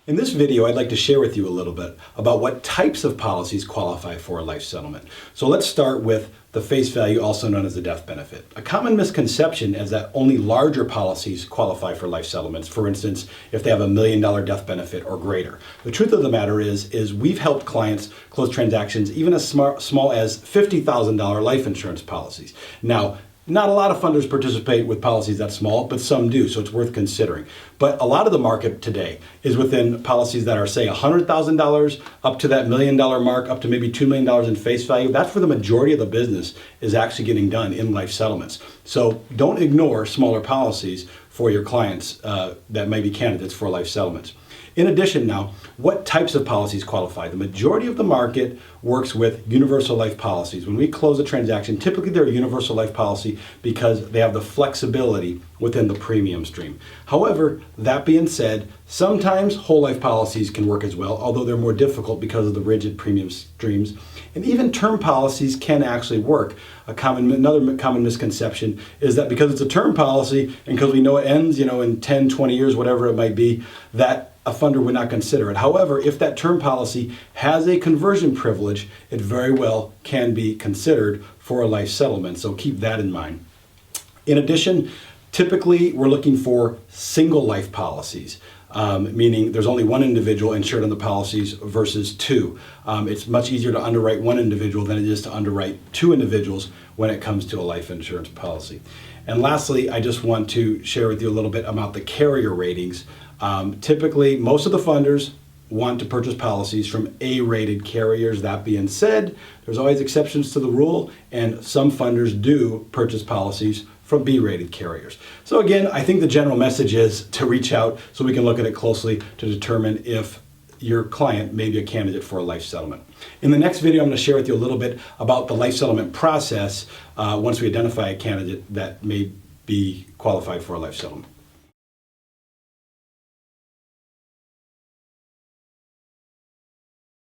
In this video, I'd like to share with you a little bit about what types of policies qualify for a life settlement. So let's start with the face value, also known as the death benefit. A common misconception is that only larger policies qualify for life settlements. For instance, if they have $1 million death benefit or greater. The truth of the matter is we've helped clients close transactions even as small as $50,000 life insurance policies. Now, not a lot of funders participate with policies that small, but some do, so it's worth considering. But a lot of the market today is within policies that are, say, $100,000 up to that $1 million mark, up to maybe $2 million in face value. That's where the majority of the business is actually getting done in life settlements. So don't ignore smaller policies for your clients that may be candidates for life settlements. In addition now, what types of policies qualify? The majority of the market works with universal life policies. When we close a transaction, typically they're a universal life policy because they have the flexibility within the premium stream. However, that being said, sometimes whole life policies can work as well, although they're more difficult because of the rigid premium streams. And even term policies can actually work. Another common misconception is that because it's a term policy and because we know it ends, in 10, 20 years, whatever it might be, that a funder would not consider it. However, if that term policy has a conversion privilege, it very well can be considered for a life settlement. So keep that in mind. In addition, typically we're looking for single life policies. Meaning there's only one individual insured on the policies versus two. It's much easier to underwrite one individual than it is to underwrite two individuals when it comes to a life insurance policy. And lastly, I just want to share with you a little bit about the carrier ratings. Typically, most of the funders want to purchase policies from A-rated carriers. That being said, there's always exceptions to the rule, and some funders do purchase policies from B-rated carriers. So again, I think the general message is to reach out so we can look at it closely to determine if your client may be a candidate for a life settlement. In the next video, I'm going to share with you a little bit about the life settlement process once we identify a candidate that may be qualified for a life settlement.